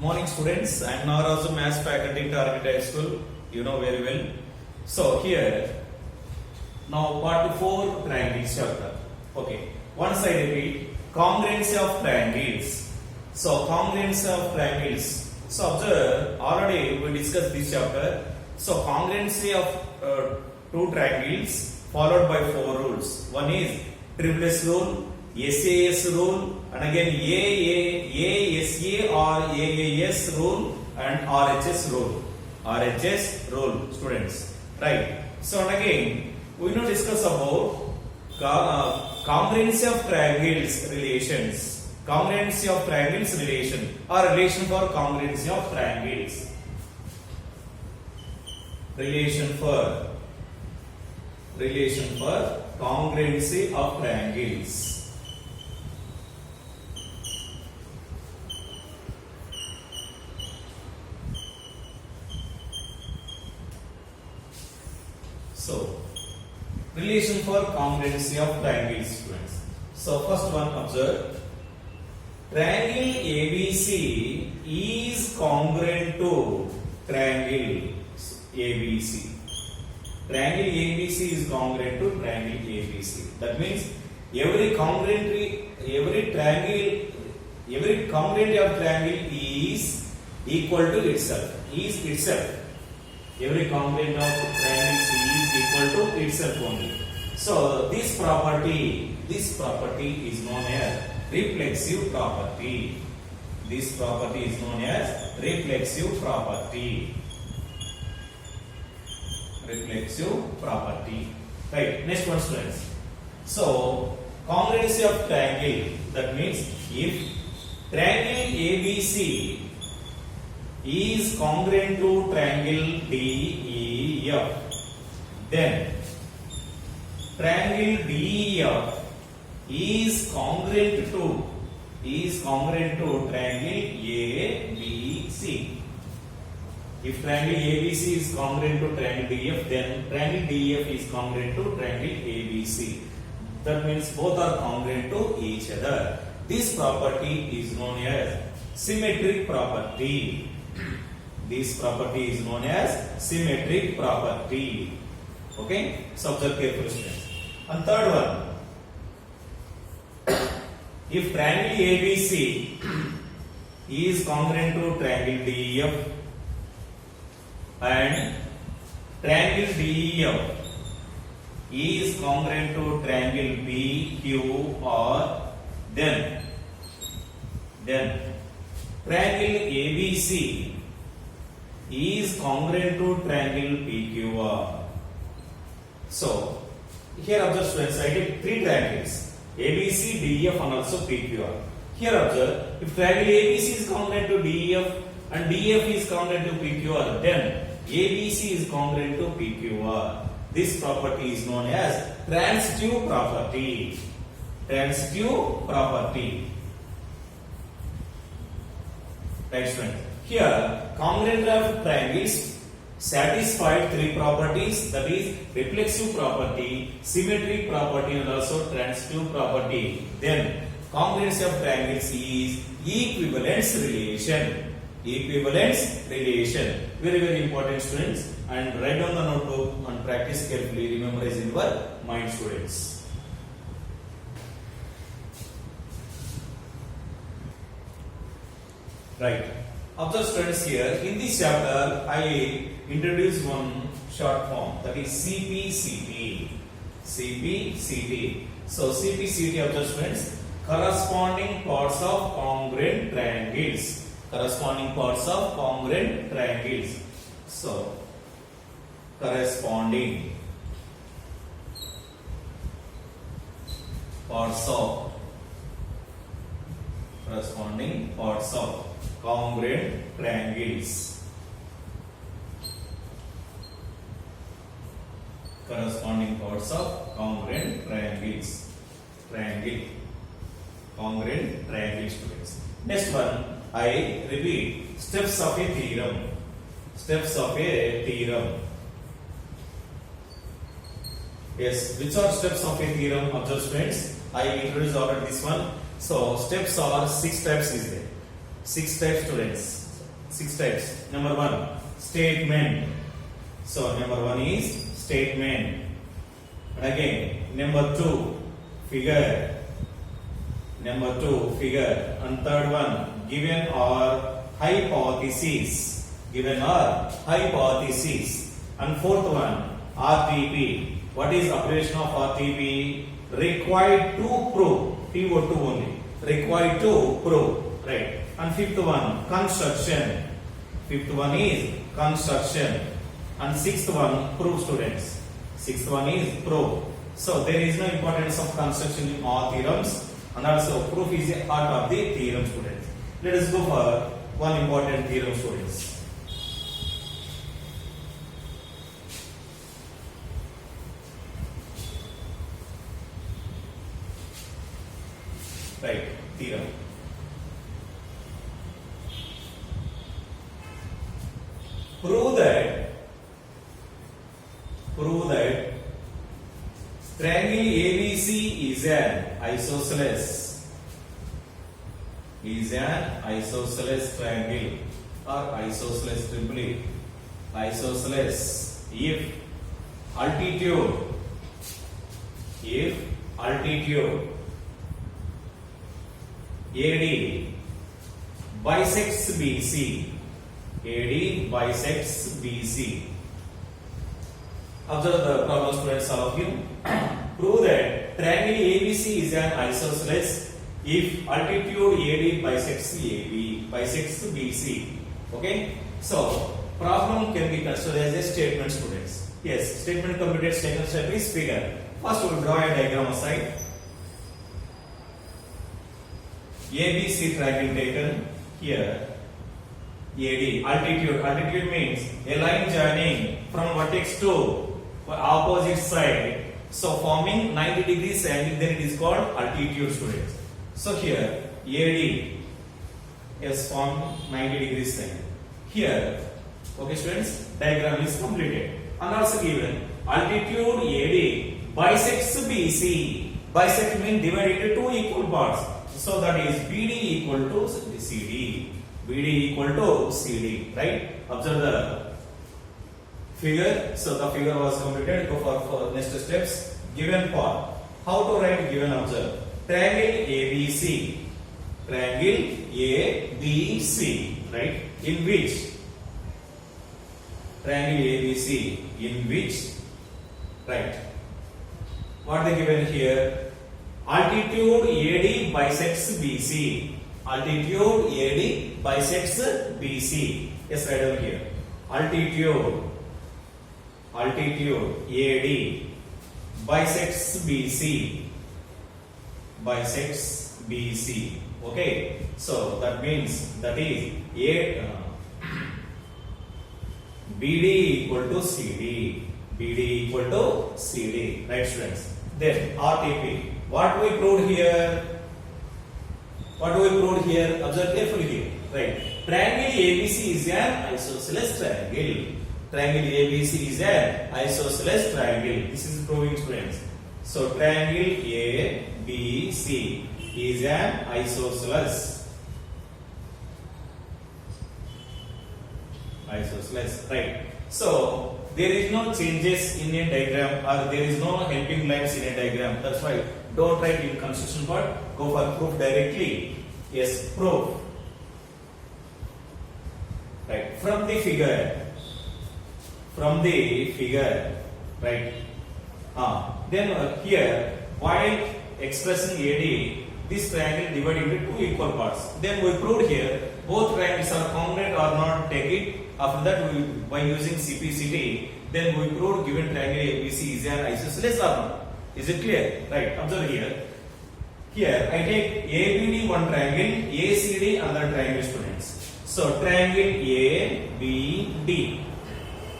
Morning students, I am Nagaraja Maths faculty Target High School. You know very well. So here, now part 4 triangles chapter. Okay, once I repeat, congruency of triangles. So congruency of triangles. So observe, already we discussed this chapter. So congruency of two triangles followed by 4 rules. One is Triple rule, SAS rule, and again ASA or AAS rule and RHS rule. RHS rule, students. Right. So and again, we will discuss about congruency of triangles relations. Congruency of triangles relation or relation for congruency of triangles. Relation for congruency of triangles. So, relation for congruency of triangles, students. So, first one, observe. Triangle ABC is congruent to triangle ABC. Triangle ABC is congruent to triangle ABC. That means every congruency of triangle is equal to itself. Every congruent of triangles is equal to itself only. So this property is known as reflexive property. This property is known as reflexive property. Reflexive property. Right. Next one, students. So congruency of triangle. That means if triangle ABC is congruent to triangle DEF, then triangle DEF is congruent to triangle ABC. If triangle ABC is congruent to triangle DEF, then triangle DEF is congruent to triangle ABC. That means both are congruent to each other. This property is known as symmetric property. This property is known as symmetric property. Okay? So observe carefully, students. And third one. If triangle ABC is congruent to triangle DEF and triangle DEF is congruent to triangle PQR, then triangle ABC is congruent to triangle PQR. So here observe, students, I get 3 triangles ABC, DEF and also PQR. Here observe, if triangle ABC is congruent to DEF and DEF is congruent to PQR, then ABC is congruent to PQR. This property is known as transitive property. Transitive property. Right, student. Here, congruent of triangles satisfied 3 properties, that is reflexive property, symmetric property and also transitive property. Then congruency of triangles is equivalence relation. Equivalence relation. Very, very important, students. And write down the notebook and practice carefully. Memorize in your mind, students. Right. Observe, students, here in this chapter I introduce one short form, that is CPCT. CPCT. So CPCT, observe, students, corresponding parts of congruent triangles. Corresponding parts of congruent triangles. So corresponding parts of congruent triangles. Corresponding parts of congruent triangles. Congruent triangle, students. Next one, I repeat steps of a theorem. Steps of a theorem. Yes, which are steps of a theorem? Observe, students, I introduced already this one. So steps are 6 types is there. 6 types, students. six types. Number one, statement. So number one is statement. And again, number two, figure. Number two, figure. And third one, given or hypothesis. Given or hypothesis. And fourth one, RTP. What is abbreviation of RTP? Required to prove. TO2 only. Required to prove. Right. And fifth one, construction. Fifth one is construction. And sixth one, prove, students. Sixth one is prove. So there is no importance of construction in all theorems, and also proof is a part of the theorem, students. Let us go for one important theorem, students. Right, theorem. Prove that triangle ABC is an isosceles. Is an isosceles triangle or isosceles triplet. Isosceles if altitude AD bisects BC. AD bisects BC. Observe the problem, students, all of you. Prove that triangle ABC is an isosceles if altitude AD bisects BC. Okay? So, problem can be considered as a statement, students. Yes, statement completed. Second step is figure. First, we will draw a diagram aside. ABC triangle taken here. AD altitude means a line joining from vertex to opposite side, so forming 90 degrees angle, then it is called altitude, students. So here AD is formed 90 degrees angle here. Okay, students, diagram is completed. And also given altitude AD bisects BC. Bisect means divided into two equal parts, so that is BD equal to CD. BD equal to CD, right? Observe the figure. So the figure was completed. Go for next steps. Given part. How to write given? Observe. Triangle ABC. Triangle ABC, right? In which? Triangle ABC. In which? Right. What they given here? Altitude AD bisects BC. Altitude AD bisects BC. Yes, right over here. Altitude AD bisects BC. Bisects BC. Okay. So that means that is BD equal to CD. BD equal to CD. Right, students? Then RTP. What we proved here? Observe carefully here. Right. Triangle ABC is an isosceles triangle. Triangle ABC is an isosceles triangle. This is proving, students. So triangle ABC is an isosceles. Right. So there is no changes in a diagram, or there is no helping lines in a diagram. That's why don't write in construction part. Go for proof directly. Yes, proof. Right. From the figure. Right. Then here, while expressing AD, this triangle divided into two equal parts. Then we proved here both triangles are congruent or not. Take it. After that, we by using CPCT, then we proved given triangle ABC is an isosceles or not. Is it clear? Right. Observe here. Here I take ABD one triangle, ACD another triangle, students. So triangle ABD.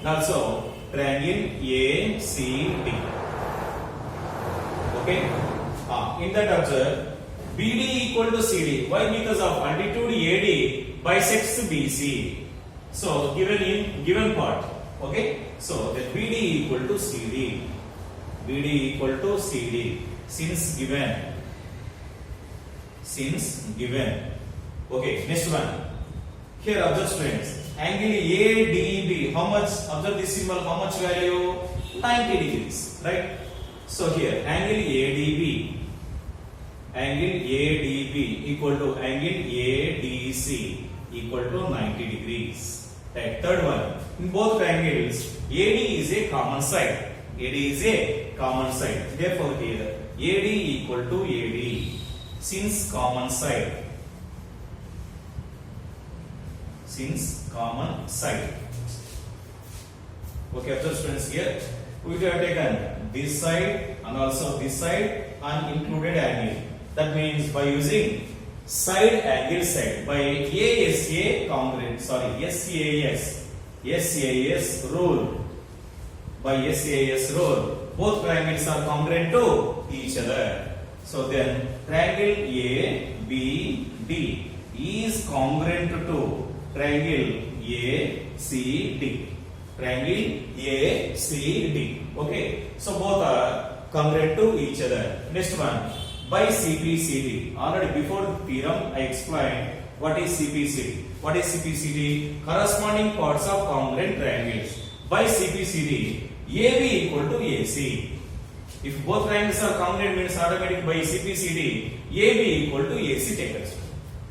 Also triangle ACD. Okay. In that observe BD equal to CD. Why? Because of altitude AD bisects BC. So given part. Okay. So that BD equal to CD. BD equal to CD. Since given. Okay. Next one. Here observe students, angle ADB, how much, observe this symbol, how much value? 90 degrees, right? So here angle ADB equal to angle ADC equal to 90 degrees. Right. Third one, in both triangles AD is a common side. AD is a common side. Therefore here AD equal to AD since common side. Since common side. Okay, observe students here. We have taken this side and also this side and included angle. That means by using side angle side by SAS rule. By SAS rule, both triangles are congruent to each other. So then triangle ABD is congruent to triangle ACD. Triangle ACD. Okay, so both are congruent to each other. Next one, by CPCD. Already before the theorem I explained what is CPCD. What is CPCD? Corresponding parts of congruent triangles. By CPCD, AB equal to AC. If both triangles are congruent means automatic by CPCD AB equal to AC takers.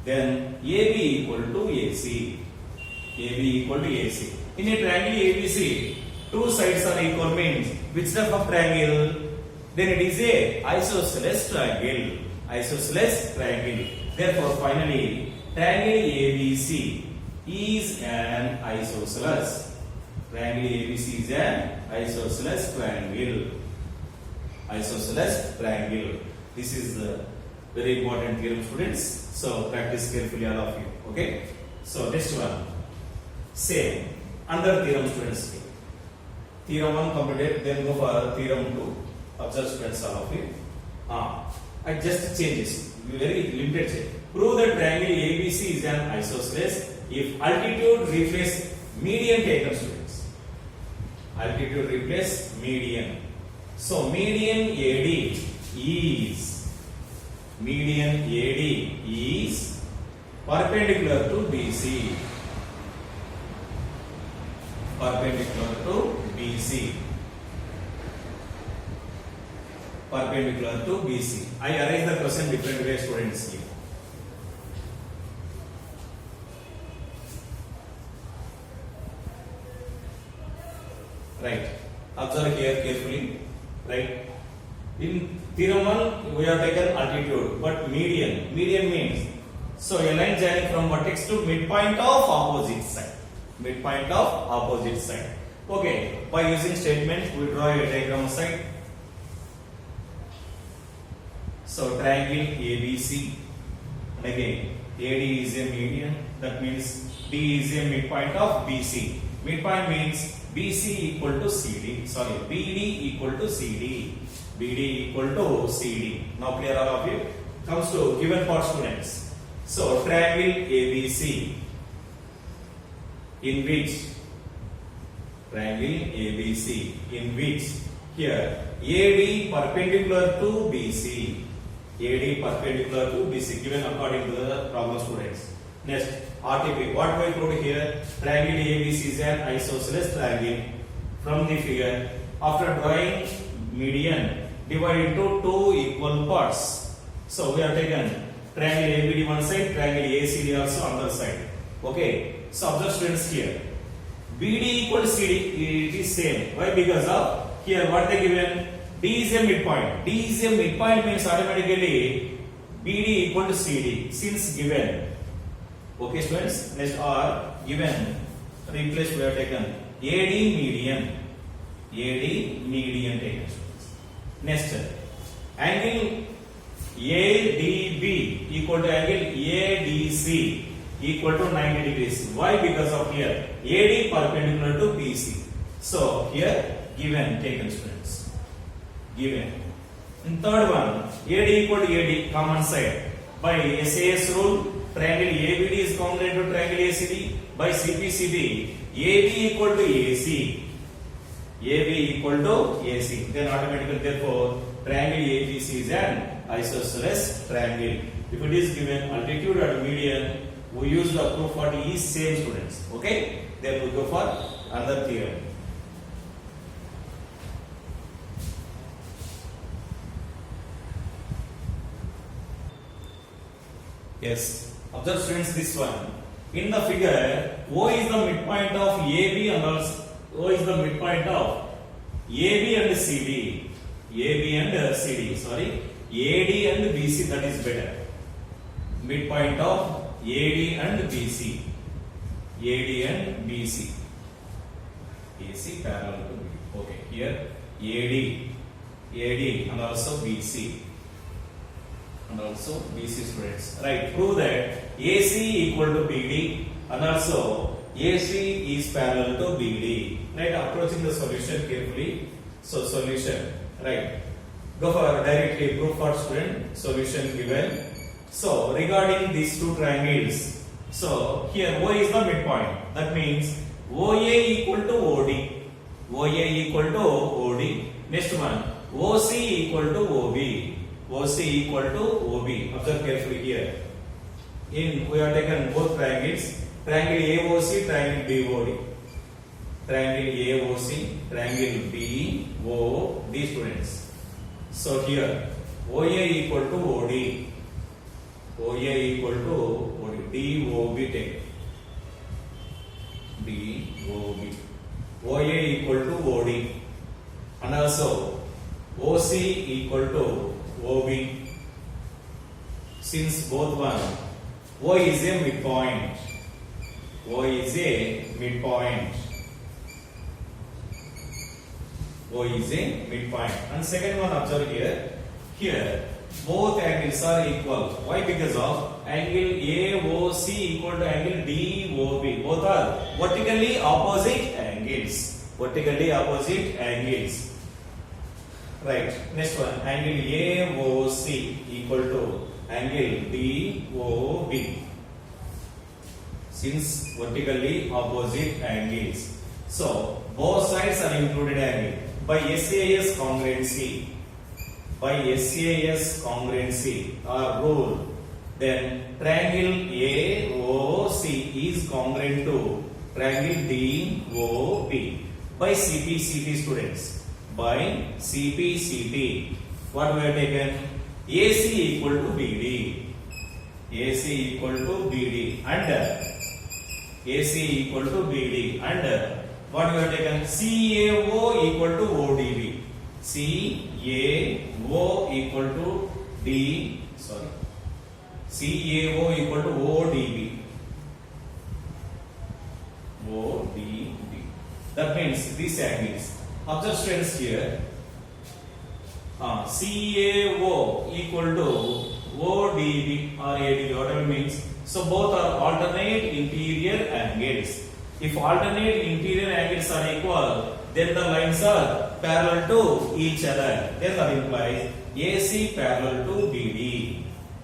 Then AB equal to AC. AB equal to AC. In a triangle ABC, two sides are equal means which type of triangle? Then it is a isosceles triangle. Isosceles triangle. Therefore, finally, triangle ABC is an isosceles. Triangle ABC is an isosceles triangle. Isosceles triangle. This is the very important theorem, students. So practice carefully, all of you. Okay. So next one, same another theorem, students. Theorem 1 completed, then go for theorem 2. Observe students, all of you. I just changes. Very limited change. Prove that triangle ABC is an isosceles if altitude replace median taken, students. Altitude replace median. So median AD is perpendicular to BC. Perpendicular to BC. Perpendicular to BC. I arrange the question different ways, students. Here. Right. Observe here carefully. Right. In theorem 1, we have taken altitude, but median. Median means, so a line joining from vertex to midpoint of opposite side. Midpoint of opposite side. Okay. By using statement, we draw a diagram side. So triangle ABC. And again, AD is a median. That means D is a midpoint of BC. Midpoint means BC equal to CD. Sorry, BD equal to CD. BD equal to CD. Now clear, all of you? Comes to given part, students. So triangle ABC in which here AD perpendicular to BC. AD perpendicular to BC given according to the problem, students. Next, RTP. What we put here? Triangle ABC is an isosceles triangle. From the figure, after drawing median, divide into two equal parts. So we have taken triangle ABD one side, triangle ACD also on the side. Okay. So observe, students, here. BD equal to CD, it is same. Why? Because of here what they given? D is a midpoint. D is a midpoint means automatically BD equal to CD since given. Okay, students. Next are given. Replace we have taken AD median. AD median taken. Next, angle ADB equal to angle ADC equal to 90 degrees. Why? Because of here AD perpendicular to BC. So here given taken, students. Given. In third one, AD equal to AD common side. By SAS rule, triangle ABD is congruent to triangle ACD. By CPCD, AB equal to AC. AB equal to AC. Then automatically, therefore, triangle ABC is an isosceles triangle. If it is given altitude at median, we use the proof what is same students. Okay, then we go for another theorem. Yes, observe students this one. In the figure, O is the midpoint of AB and also O is the midpoint of AB and CD. AB and CD, sorry. AD and BC, that is better. Midpoint of AD and BC. AD and BC. AC parallel to B. Okay, here AD and also BC. And also BC students. Right, prove that AC equal to BD and also AC is parallel to BD. Right, approaching the solution carefully. So solution, right. Go for directly proof for student. Solution given. So regarding these two triangles, so here O is the midpoint. That means OA equal to OD. OA equal to OD. Next one, OC equal to OB. OC equal to OB. Observe carefully here. We have taken both triangles. Triangle AOC, triangle BOD. Triangle AOC, triangle BOD students. So here OA equal to OD. OA equal to OD. DOB take. DOB. OA equal to OD. And also OC equal to OB. Since both one, O is a midpoint. O is a midpoint. O is a midpoint. And second one, observe here. Here, both angles are equal. Why? Because of angle AOC equal to angle DOB. Both are vertically opposite angles. Vertically opposite angles. Right. Next one, angle AOC equal to angle DOB. Since vertically opposite angles, so both sides are included angle. By SAS congruency, or rule, then triangle AOC is congruent to triangle DOB. By CPCT students. By CPCT, what we have taken? AC equal to BD. AC equal to BD and AC equal to BD and what we have taken? CAO equal to ODB. CAO equal to CAO equal to ODB. ODB. That means these angles. Observe students here. CAO equal to ODB or ADB, whatever means. So both are alternate interior angles. If alternate interior angles are equal, then the lines are parallel to each other. Then that implies AC parallel to BD.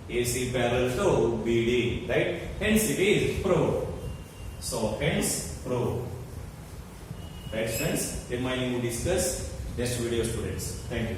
AC parallel to BD, right? Hence it is proved. So hence proved. Right, friends? Remaining we discuss next video, students. Thank you.